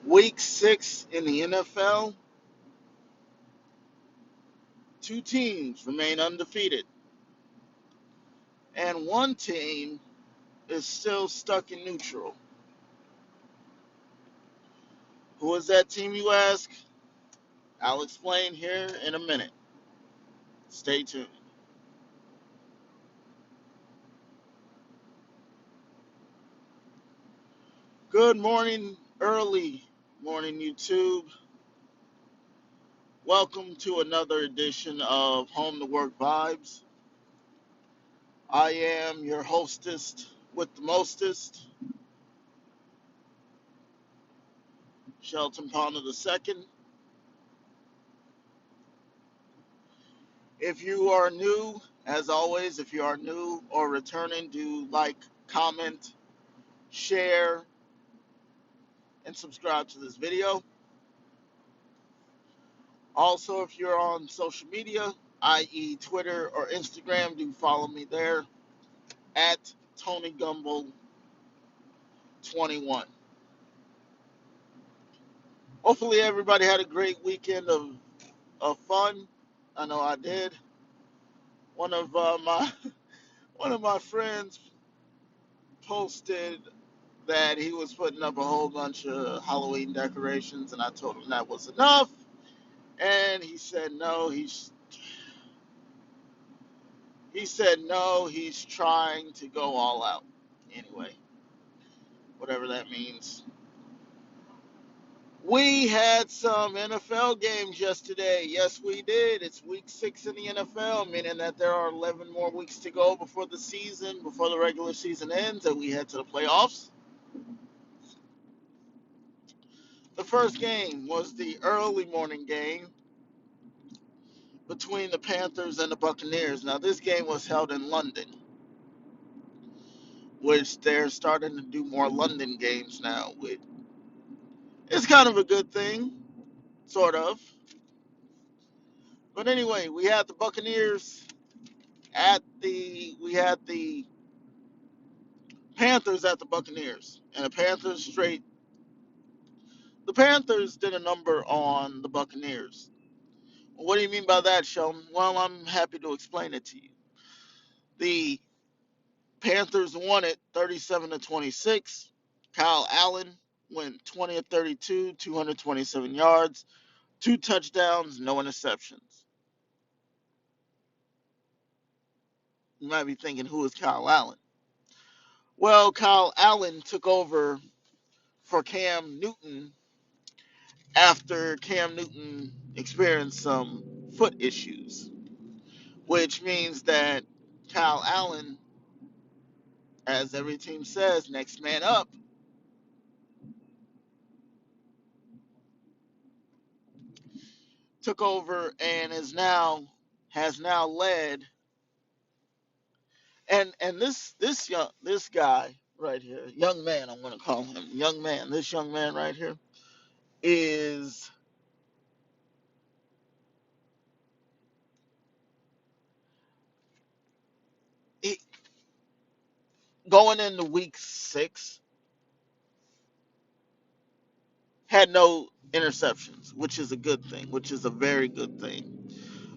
Week 6 in the NFL, two teams remain undefeated, and one team is still stuck in neutral. Who is that team, you ask? I'll explain here in a minute. Stay tuned. Good morning, early morning, YouTube. Welcome to another edition of Home to Work Vibes. I am your hostess with the mostest, Shelton Pounder II. If you are new, as always, if you are new or returning, do like, comment, share, and subscribe to this video. Also, if you're on social media, i.e. Twitter or Instagram, do follow me there at Tony Gumbel 21. Hopefully everybody had a great weekend of fun. I know I did. One of my one of my friends posted that he was putting up a whole bunch of Halloween decorations, and I told him that was enough. And he said no. He said no. He's trying to go all out. Anyway, whatever that means. We had some NFL games yesterday. Yes, we did. It's week 6 in the NFL, meaning that there are 11 more weeks to go before the regular season ends, and we head to the playoffs. The first game was the early morning game between the Panthers and the Buccaneers. Now, this game was held in London, which they're starting to do more London games now. It's kind of a good thing, sort of. But anyway, we had the Buccaneers we had the Panthers at the Buccaneers, and the Panthers did a number on the Buccaneers. What do you mean by that, Sheldon? Well, I'm happy to explain it to you. The Panthers won it 37-26. Kyle Allen went 20 of 32, 227 yards, 2 touchdowns, no interceptions. You might be thinking, who is Kyle Allen? Well, Kyle Allen took over for Cam Newton after Cam Newton experienced some foot issues, which means that Kyle Allen, as every team says, next man up, took over and has now led. And this guy right here, young man, I'm going to call him young man. This young man right here is he, going into week 6, had no interceptions, which is a good thing, which is a very good thing.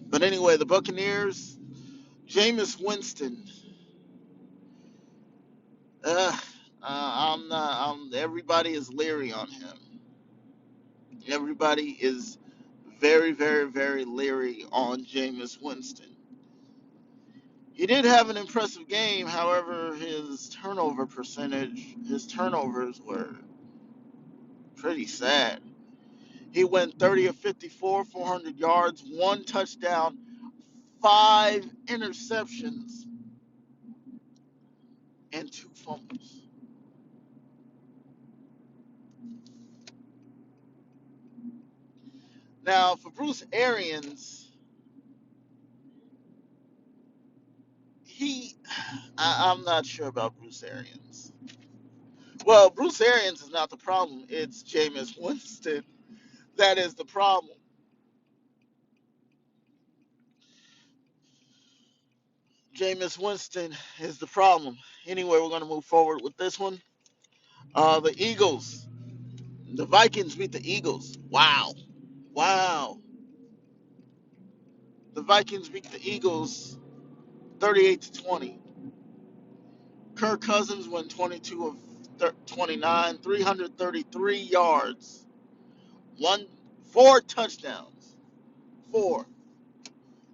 But anyway, the Buccaneers, Jameis Winston. Uh, I'm not. Everybody is leery on him. Everybody is very, very, very leery on Jameis Winston. He did have an impressive game. However, his turnovers were pretty sad. He went 30 of 54, 400 yards, 1 touchdown, 5 interceptions, and 2 fumbles. Now, for Bruce Arians, he, I'm not sure about Bruce Arians. Well, Bruce Arians is not the problem. It's Jameis Winston that is the problem. Jameis Winston is the problem. Anyway, we're going to move forward with this one. The Eagles The Vikings beat the Eagles. Wow. Wow. The Vikings beat the Eagles 38 to 20. Kirk Cousins went 22 of 29, 333 yards, one, four touchdowns. Four.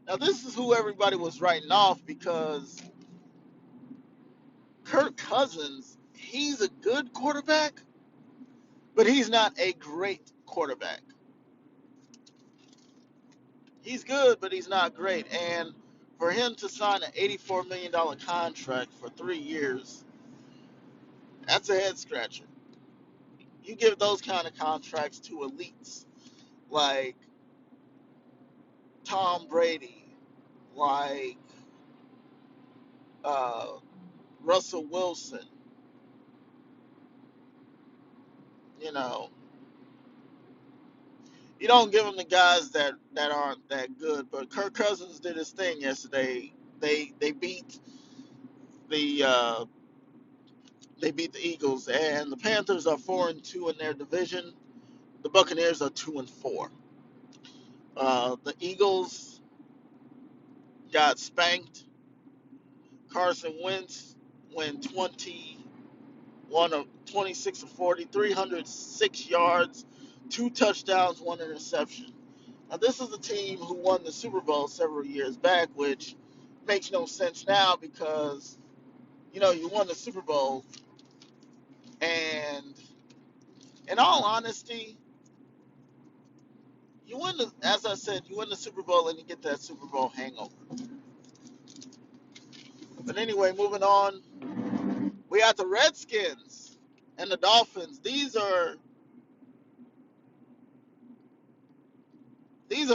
Now this is who everybody was writing off because Kirk Cousins, he's a good quarterback, but he's not a great quarterback. He's good, but he's not great. And for him to sign an $84 million contract for 3 years, that's a head scratcher. You give those kind of contracts to elites like Tom Brady, like uh, Russell Wilson, you know, you don't give them the guys that aren't that good. But Kirk Cousins did his thing yesterday. They beat the they beat the Eagles, and the Panthers are 4-2 in their division. The Buccaneers are 2-4. The Eagles got spanked. Carson Wentz went 26 of 40, 306 yards, two touchdowns, one interception. Now, this is a team who won the Super Bowl several years back, which makes no sense now because, you won the Super Bowl, and in all honesty, as I said, you win the Super Bowl and you get that Super Bowl hangover. But anyway, moving on, we got the Redskins and the Dolphins. These are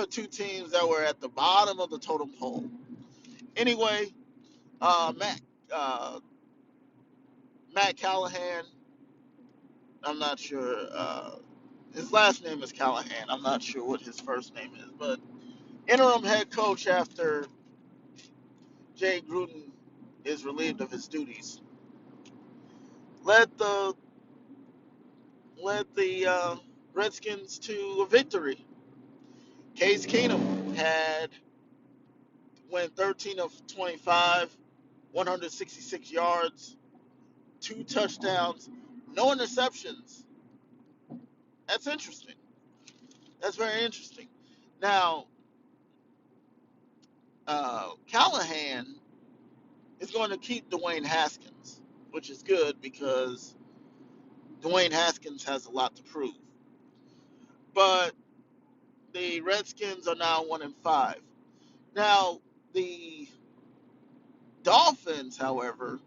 two teams that were at the bottom of the totem pole. Anyway, uh, Matt uh, Matt Callahan. I'm not sure. His last name is Callahan. I'm not sure what his first name is, but interim head coach after Jay Gruden is relieved of his duties, led the Redskins to a victory. Case Keenum went 13 of 25, 166 yards, two touchdowns, no interceptions. That's interesting. That's very interesting. Now, Callahan is going to keep Dwayne Haskins, which is good because Dwayne Haskins has a lot to prove. But the Redskins are now 1-5. Now, the Dolphins, however,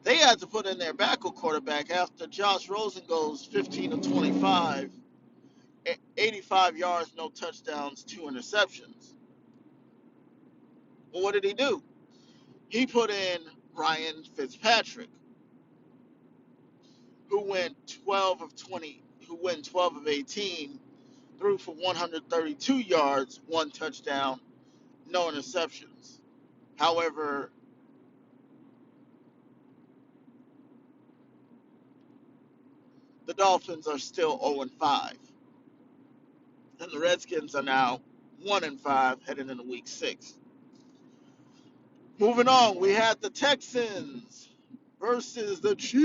they had to put in their backup quarterback after Josh Rosen goes 15 of 25, 85 yards, no touchdowns, two interceptions. Well, what did he do? He put in Ryan Fitzpatrick, who went 12 of 20, who went 12 of 18, threw for 132 yards, one touchdown, no interceptions. However, the Dolphins are still 0-5, and the Redskins are now 1-5 heading into Week 6. Moving on, we had the Texans versus the Chiefs.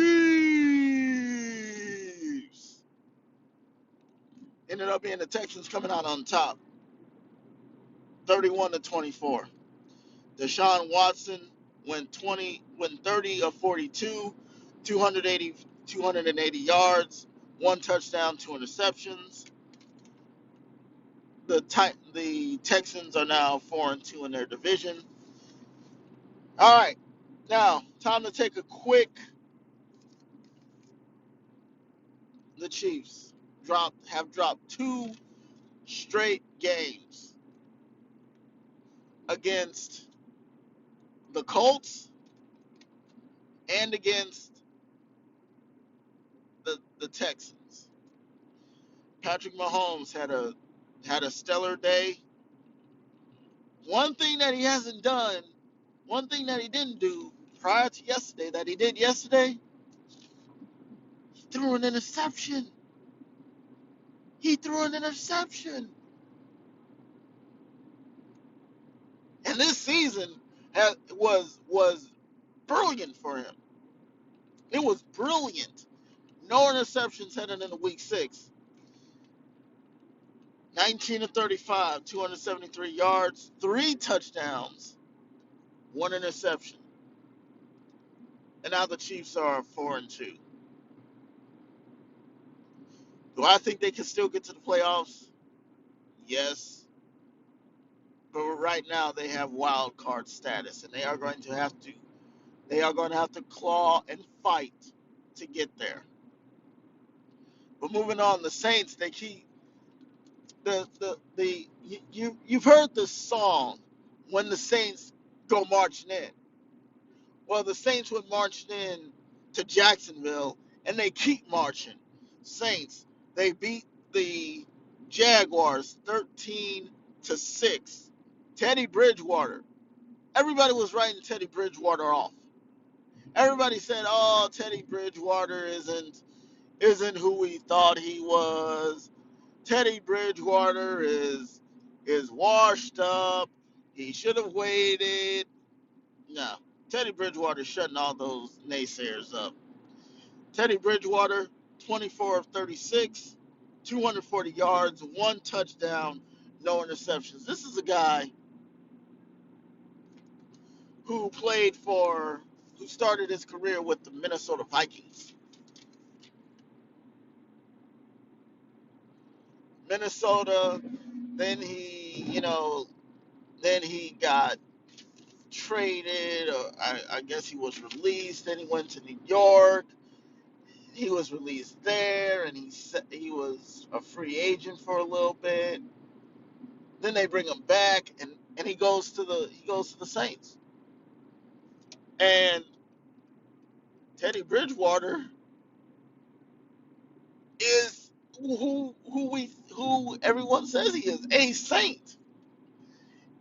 Ended up being the Texans coming out on top, 31-24. Deshaun Watson went 30 of 42, 280 yards, one touchdown, two interceptions. The Texans are now 4-2 in their division. All right, now time to take a quick. The Chiefs have dropped two straight games against the Colts and against the Texans. Patrick Mahomes had a stellar day. One thing that he hasn't done, one thing that he didn't do prior to yesterday that he did yesterday, threw an interception. He threw an interception. And this season was brilliant for him. It was brilliant. No interceptions heading into week 6. 19 to 35, 273 yards, 3 touchdowns, 1 interception. And now the Chiefs are 4-2. Do I think they can still get to the playoffs? Yes. But right now they have wild card status, and they are going to have to claw and fight to get there. But moving on, the Saints, they keep you've heard the song when the Saints go marching in. Well, the Saints went marching in to Jacksonville, and they keep marching. Saints, they beat the Jaguars 13-6. Teddy Bridgewater. Everybody was writing Teddy Bridgewater off. Everybody said, "Oh, Teddy Bridgewater isn't who we thought he was. Teddy Bridgewater is washed up. He should have waited." No, Teddy Bridgewater shutting all those naysayers up. Teddy Bridgewater, 24 of 36, 240 yards, 1 touchdown, no interceptions. This is a guy who who started his career with the Minnesota Vikings. Minnesota, then then he got traded, or I guess he was released. Then he went to New York. He was released there, and he was a free agent for a little bit. Then they bring him back, and he goes to the Saints. And Teddy Bridgewater is who everyone says he is, a Saint,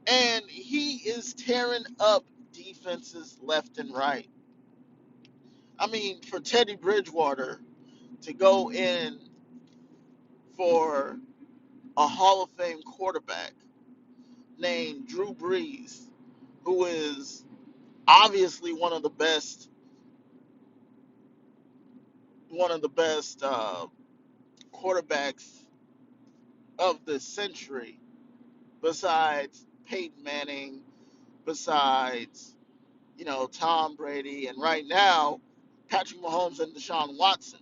and he is tearing up defenses left and right. I mean, for Teddy Bridgewater to go in for a Hall of Fame quarterback named Drew Brees, who is obviously one of the best quarterbacks of the century, besides Peyton Manning, besides Tom Brady, and right now Patrick Mahomes and Deshaun Watson,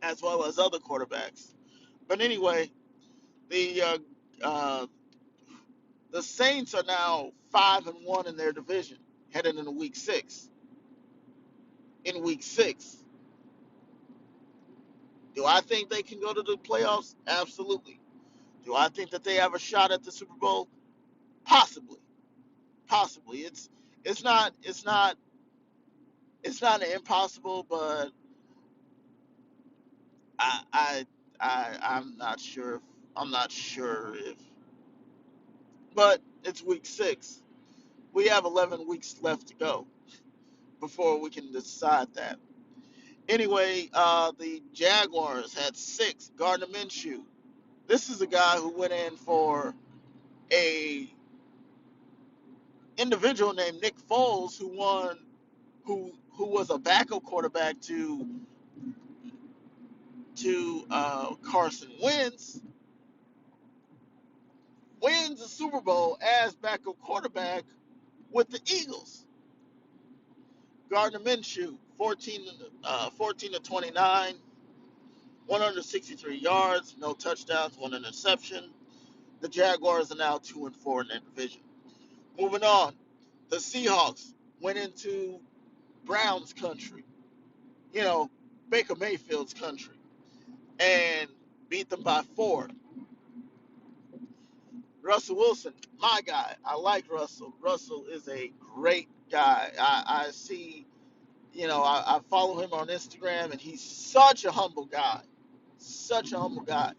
as well as other quarterbacks. But anyway, the uh, uh, the Saints are now 5-1 in their division, heading into Week 6. In Week 6, do I think they can go to the playoffs? Absolutely. Do I think that they have a shot at the Super Bowl? Possibly. Possibly. It's not an impossible, but I I I'm not sure. I'm not sure if, but it's Week 6. We have 11 weeks left to go before we can decide that. Anyway, the Jaguars had 6. Gardner Minshew. This is a guy who went in for a individual named Nick Foles, who was a backup quarterback to Carson Wentz, wins the Super Bowl as backup quarterback with the Eagles. Gardner Minshew, 14 to 29, 163 yards, no touchdowns, 1 interception. The Jaguars are now 2-4 in their division. Moving on, the Seahawks went into Browns country, you know, Baker Mayfield's country, and beat them by 4. Russell Wilson, my guy. I like Russell. Russell is a great guy. I see, I follow him on Instagram, and he's such a humble guy. Such a humble guy.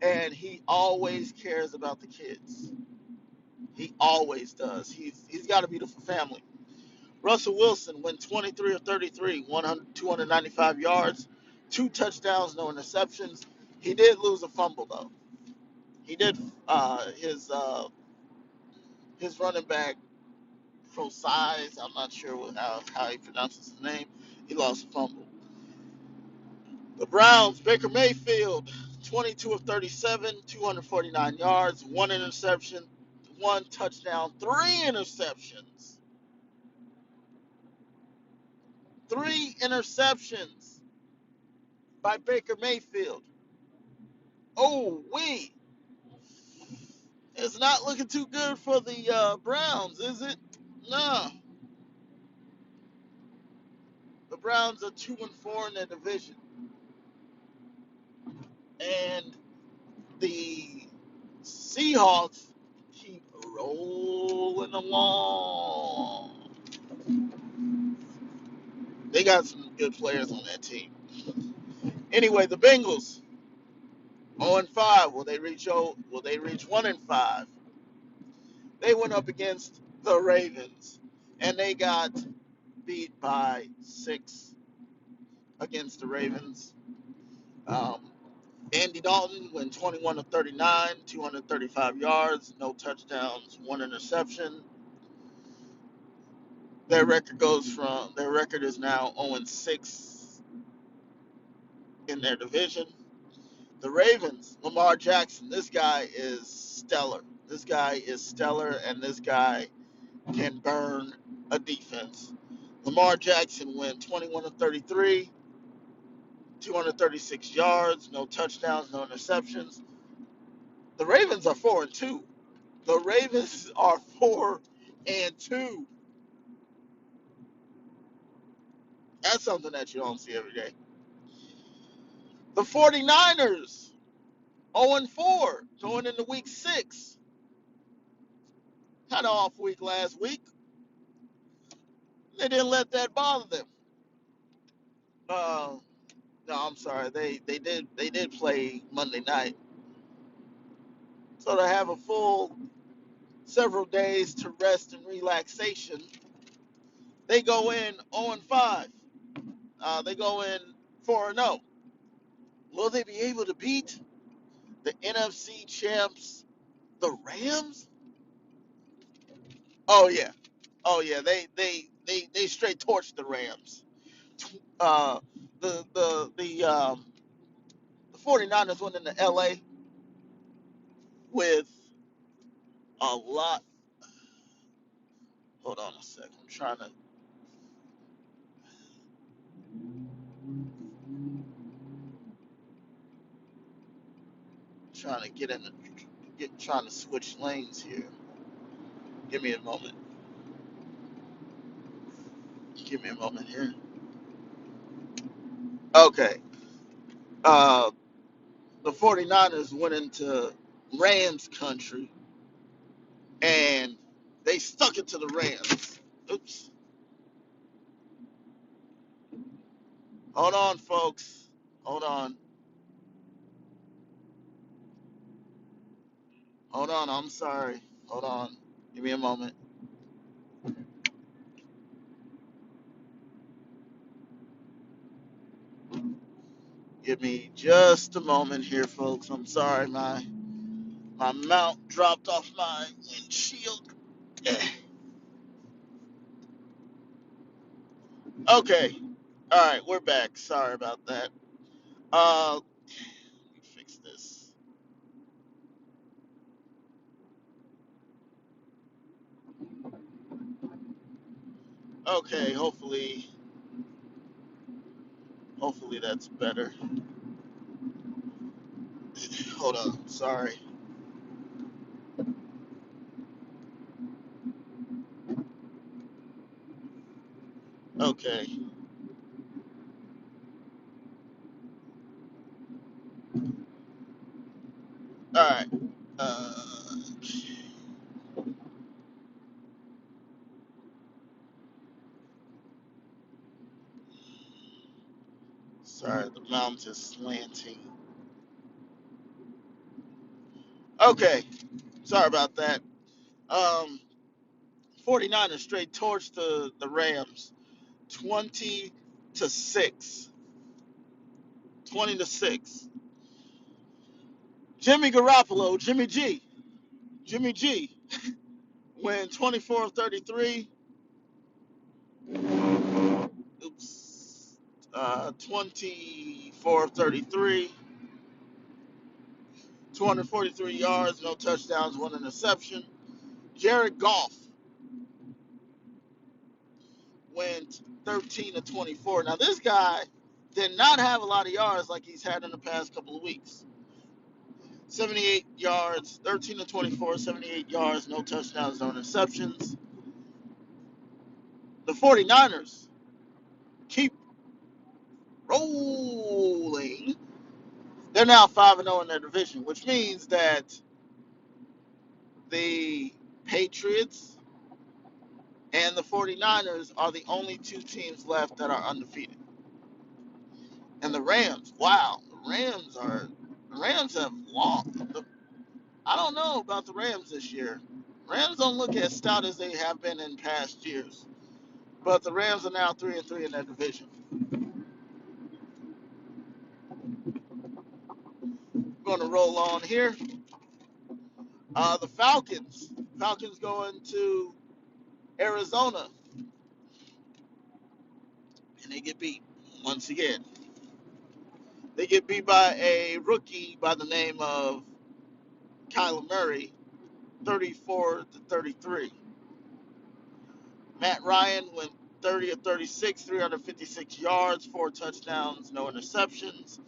And he always cares about the kids. He always does. He's got a beautiful family. Russell Wilson went 23 of 33, 295 yards, 2 touchdowns, no interceptions. He did lose a fumble though. He did his running back Size. I'm not sure how he pronounces his name. He lost a fumble. The Browns, Baker Mayfield, 22 of 37, 249 yards, 1 interception, 1 touchdown, 3 interceptions. 3 interceptions by Baker Mayfield. Oh, it's not looking too good for the Browns, is it? No. The Browns are 2-4 in their division. And the Seahawks keep rolling along. They got some good players on that team. Anyway, the Bengals 0-5. Will they reach 1-5? They went up against the Ravens and they got beat by 6 against the Ravens. Um, Andy Dalton went 21 of 39, 235 yards, no touchdowns, 1 interception. Their record is now 0-6 in their division. The Ravens, Lamar Jackson, this guy is stellar. This guy is stellar, and this guy can burn a defense. Lamar Jackson went 21 of 33, 236 yards, no touchdowns, no interceptions. The Ravens are 4-2. The Ravens are 4-2. That's something that you don't see every day. The 49ers 0-4 going into week 6. Had an off week last week. They didn't let that bother them. Uh, no, I'm sorry. They did play Monday night. So to have a full several days to rest and relaxation, they go in 0-5. They go in 4-0. Will they be able to beat the NFC champs, the Rams? Oh yeah, oh yeah. They straight torched the Rams. Uh, the 49ers went into LA with a lot. Hold on a second. I'm trying to trying to switch lanes here. Give me a moment. Give me a moment here. Okay. Uh, the 49ers went into Rams country and they stuck it to the Rams. Oops. Hold on, folks. Hold on. Hold on. I'm sorry. Hold on. Give me a moment. Give me just a moment here, folks. I'm sorry. My mount dropped off my windshield. Okay. All right. We're back. Sorry about that. Let me fix this. Okay. Hopefully that's better. Hold on. Sorry. Okay. All right. Uh, Sorry, the mount is slanting. Okay. Sorry about that. Um, 49ers straight torched the Rams 20 to 6. 20 to 6. Jimmy Garoppolo, Jimmy G went 24 of 33. Oops. 24 of 33. 243 yards, no touchdowns, one interception. Jared Goff went 13 to 24. Now, this guy did not have a lot of yards like he's had in the past couple of weeks. 78 yards, 13 to 24, 78 yards, no touchdowns, no interceptions. The 49ers keep rolling. They're now 5-0 in their division, which means that the Patriots and the 49ers are the only two teams left that are undefeated. And the Rams, wow, the Rams have lost. I don't know about the Rams this year. Rams don't look as stout as they have been in past years. But the Rams are now 3-3 in that division. Going to roll on here. The Falcons. Falcons going to Arizona. And they get beat once again. They get beat by a rookie by the name of Kyler Murray, 34 to 33. Matt Ryan went 30 of 36, 356 yards, 4 touchdowns, no interceptions.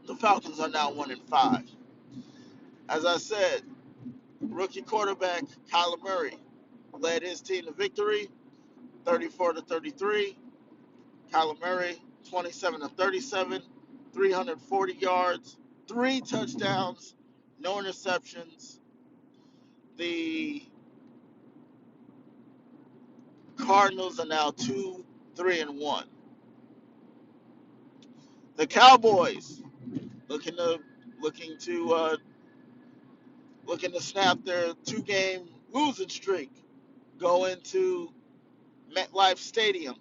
The Falcons are now 1-5. As I said, rookie quarterback Kyler Murray led his team to victory, 34 to 33. Kyler Murray, 27 to 37, 340 yards, 3 touchdowns, no interceptions. The Cardinals are now 2-3-1. The Cowboys looking to snap their 2-game losing streak. Go into MetLife Stadium,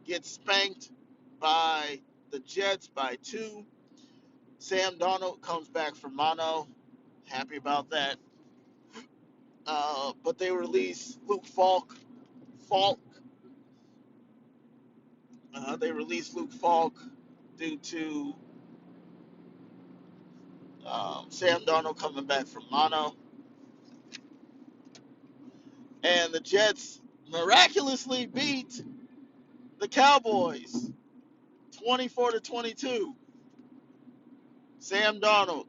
get spanked by the Jets by 2. Sam Darnold comes back from mono. Happy about that. But they release Luke Falk. They released Luke Falk due to Sam Darnold coming back from mono. And the Jets miraculously beat the Cowboys 24 to 22. Sam Darnold,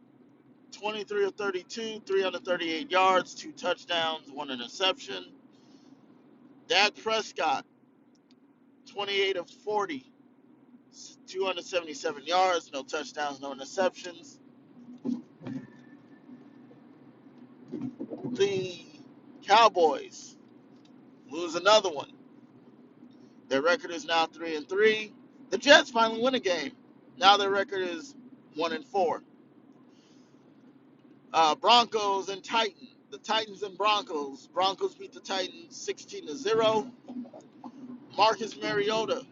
23 of 32, 338 yards, 2 touchdowns, 1 interception. Dak Prescott, 28 of 40, 277 yards, no touchdowns, no interceptions. The Cowboys lose another one. Their record is now 3-3. The Jets finally win a game. Now their record is 1-4. Broncos and Titans. The Titans and Broncos. Broncos beat the Titans 16-0. Marcus Mariota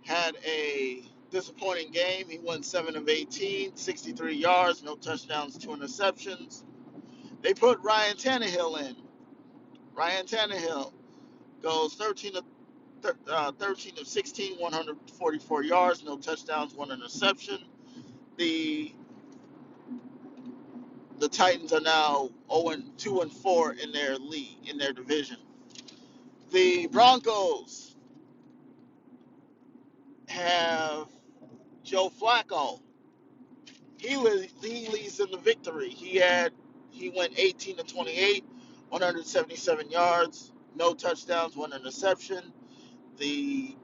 had a disappointing game. He went 7 of 18, 63 yards, no touchdowns, 2 interceptions. They put Ryan Tannehill in. Ryan Tannehill goes 13 of 16, 144 yards, no touchdowns, 1 interception. The Titans are now 2-4 in their league, in their division. The Broncos have Joe Flacco. He leads in the victory. He went 18 to 28, 177 yards, no touchdowns, 1 interception. The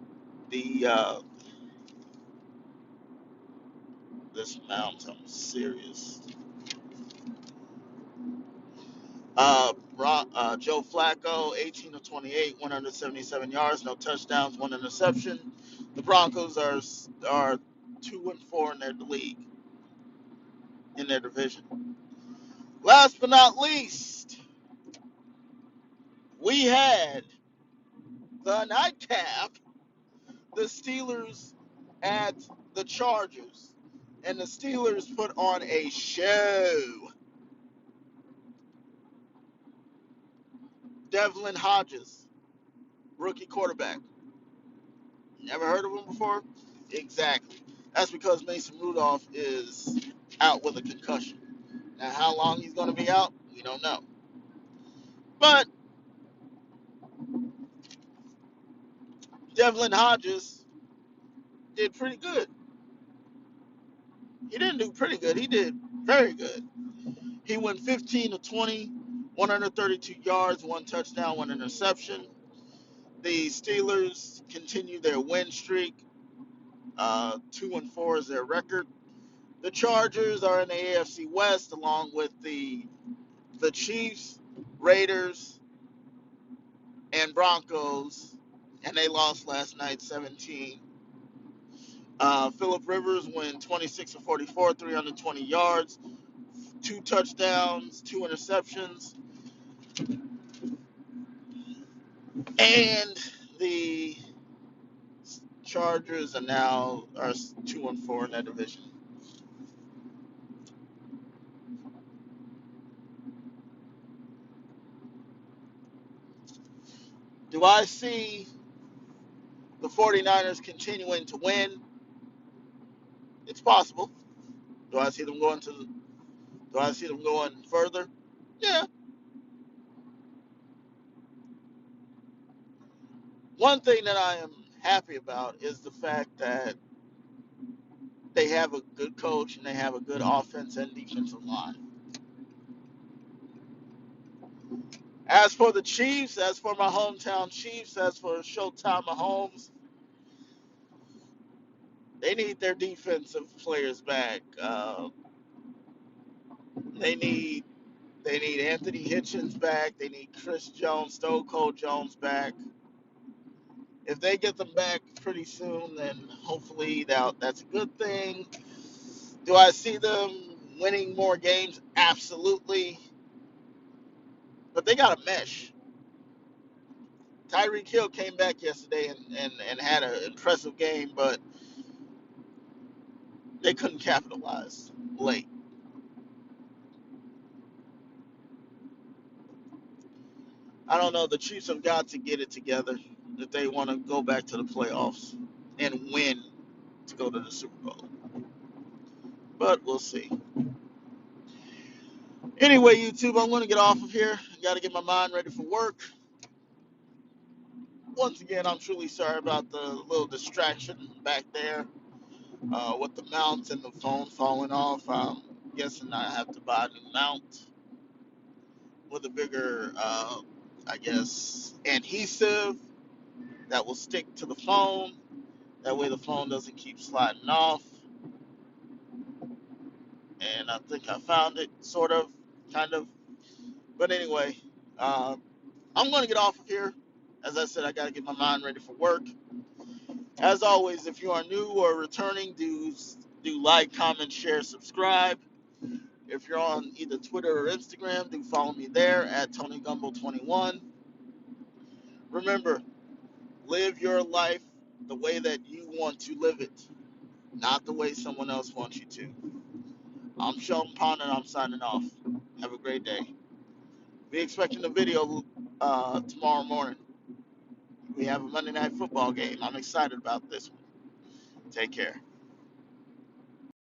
this mounts, I'm serious. Joe Flacco, 18 of 28, 177 yards, no touchdowns, 1 interception. The Broncos are 2-4 in their league, in their division. Last but not least, We had the nightcap, the Steelers at the Chargers. And the Steelers put on a show. Devlin Hodges, rookie quarterback. Never heard of him before? Exactly. That's because Mason Rudolph is out with a concussion. Now, how long he's going to be out, we don't know. But Devlin Hodges did pretty good. He didn't do pretty good. He did very good. He went 15 to 20, 132 yards, one touchdown, one interception. The Steelers continue their win streak. 2-4 is their record. The Chargers are in the AFC West along with the Chiefs, Raiders, and Broncos, and they lost last night 17. Philip Rivers went 26 of 44, 320 yards, two touchdowns, two interceptions, and the Chargers are 2-4 in that division. Do I see the 49ers continuing to win? It's possible. Do I see them going to? Do I see them going further? Yeah. One thing that I am happy about is the fact that they have a good coach and they have a good offense and defensive line. As for the Chiefs, as for my hometown Chiefs, as for Showtime Mahomes, they need their defensive players back. They need they need Anthony Hitchens back. They need Chris Jones, Stone Cold Jones back. If they get them back pretty soon, then hopefully that's a good thing. Do I see them winning more games? Absolutely. But they got to mesh. Tyreek Hill came back yesterday and had an impressive game, but they couldn't capitalize late. I don't know. The Chiefs have got to get it together if they want to go back to the playoffs and win to go to the Super Bowl. But we'll see. Anyway, YouTube, I'm going to get off of here. I got to get my mind ready for work. Once again, I'm truly sorry about the little distraction back there with the mounts and the phone falling off. I'm guessing I have to buy a new mount with a bigger, I guess, adhesive that will stick to the phone. That way the phone doesn't keep sliding off. And I think I found it, sort of, kind of. But anyway, uh, I'm going to get off of here. As I said, I got to get my mind ready for work. As always, if you are new or returning, do like, comment, share, subscribe. If you're on either Twitter or Instagram, do follow me there at TonyGumbo21. Remember, live your life the way that you want to live it, not the way someone else wants you to. I'm Sheldon Pond and I'm signing off. Have a great day. Be expecting a video tomorrow morning. We have a Monday Night Football game. I'm excited about this one. Take care.